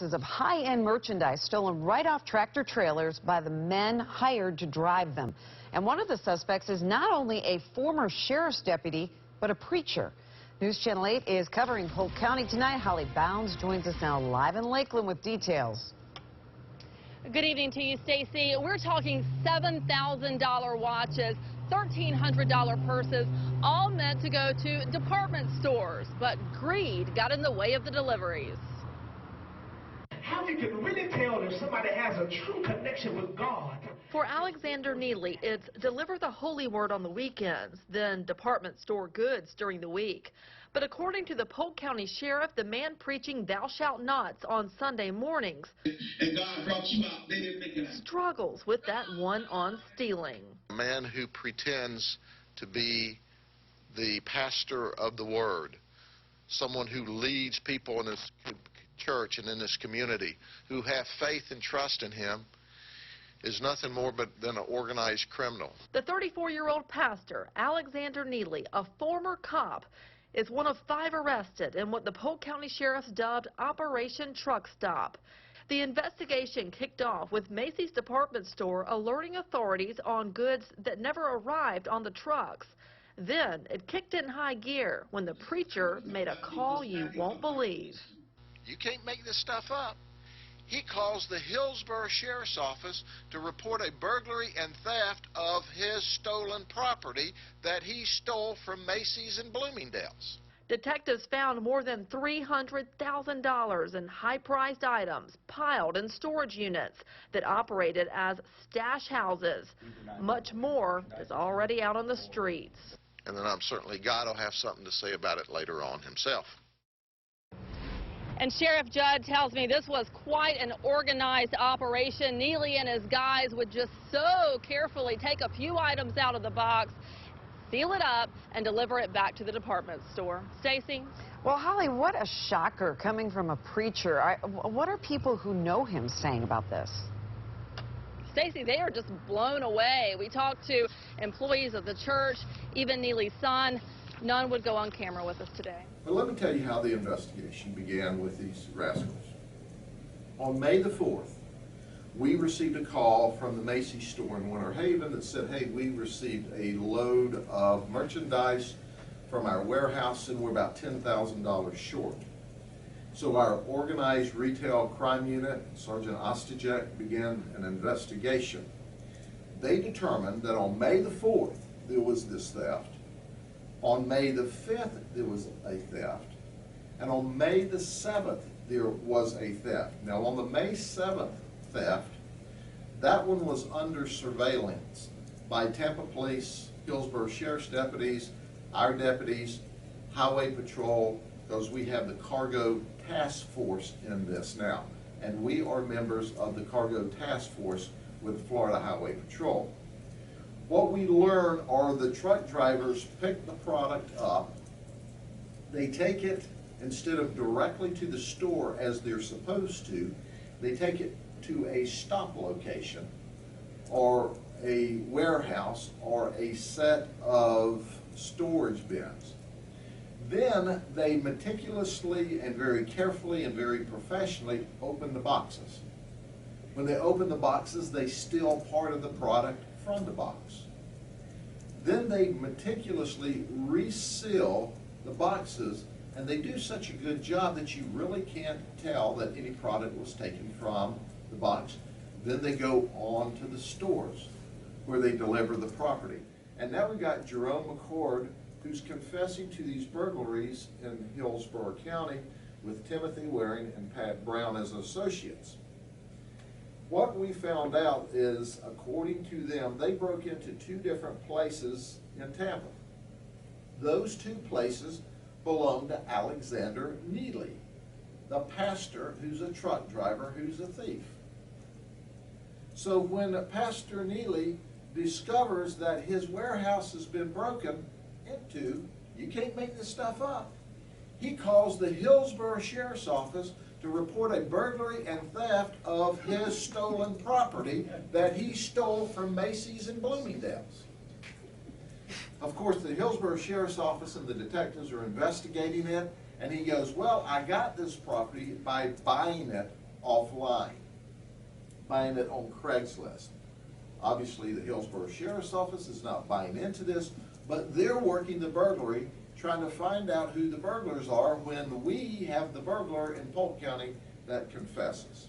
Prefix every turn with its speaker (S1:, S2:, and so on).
S1: Of high-end merchandise stolen right off tractor trailers by the men hired to drive them. And one of the suspects is not only a former sheriff's deputy, but a preacher. News Channel 8 is covering Polk County tonight. Holly Bounds joins us now live in Lakeland with details.
S2: Good evening to you, Stacy. We're talking $7,000 watches, $1,300 purses, all meant to go to department stores. But greed got in the way of the deliveries.
S3: How you can really tell if somebody has a true connection with God.
S2: For Alexander Neely, it's deliver the holy word on the weekends, then department store goods during the week. But according to the Polk County Sheriff, the man preaching thou shalt nots on Sunday mornings
S4: and God brought you out, they didn't make it out.
S2: Struggles with that one on stealing.
S5: A man who pretends to be the pastor of the word, someone who leads people in his church and in this community who have faith and trust in him, is nothing more than an organized criminal.
S2: The 34-year-old pastor, Alexander Neely, a former cop, is one of 5 arrested in what the Polk County Sheriff's dubbed Operation Truck Stop. The investigation kicked off with Macy's department store alerting authorities on goods that never arrived on the trucks. Then it kicked in high gear when the preacher made a call you won't believe.
S5: You can't make this stuff up. He calls the Hillsborough Sheriff's Office to report a burglary and theft of his stolen property that he stole from Macy's and Bloomingdale's.
S2: Detectives found more than $300,000 in high-priced items piled in storage units that operated as stash houses. Much more is already out on the streets.
S5: And then I'm certainly God will have something to say about it later on himself.
S2: And Sheriff Judd tells me this was quite an organized operation. Neely and his guys would just so carefully take a few items out of the box, seal it up, and deliver it back to the department store. Stacy?
S1: Well, Holly, what a shocker coming from a preacher. What are people who know him saying about this?
S2: Stacy, they are just blown away. We talked to employees of the church, even Neely's son. None would go on camera with us today.
S6: But let me tell you how the investigation began with these rascals. On May the 4th, we received a call from the Macy store in Winter Haven that said, hey, we received a load of merchandise from our warehouse and we're about $10,000 short. So our organized retail crime unit, Sergeant Ostajek, began an investigation. They determined that on May the 4th, there was this theft. On May the 5th, there was a theft. And on May the 7th, there was a theft. Now, on the May 7th theft, that one was under surveillance by Tampa Police, Hillsborough Sheriff's deputies, our deputies, Highway Patrol, because we have the Cargo Task Force in this now. And we are members of the Cargo Task Force with Florida Highway Patrol. What we learn are the truck drivers pick the product up, they take it, instead of directly to the store as they're supposed to, they take it to a stop location or a warehouse or a set of storage bins. Then they meticulously and very carefully and very professionally open the boxes. When they open the boxes, they steal part of the product from the box. Then they meticulously reseal the boxes, and they do such a good job that you really can't tell that any product was taken from the box. Then they go on to the stores where they deliver the property. And now we've got Jerome McCord, who's confessing to these burglaries in Hillsborough County with Timothy Waring and Pat Brown as associates. What we found out is, according to them, they broke into 2 different places in Tampa. Those 2 places belong to Alexander Neely, the pastor who's a truck driver who's a thief. So when Pastor Neely discovers that his warehouse has been broken into, you can't make this stuff up, he calls the Hillsborough Sheriff's Office to report a burglary and theft of his stolen property that he stole from Macy's and Bloomingdale's. Of course, the Hillsborough Sheriff's Office and the detectives are investigating it, and he goes, well, I got this property by buying it offline, buying it on Craigslist. Obviously, the Hillsborough Sheriff's Office is not buying into this, but they're working the burglary, trying to find out who the burglars are when we have the burglar in Polk County that confesses.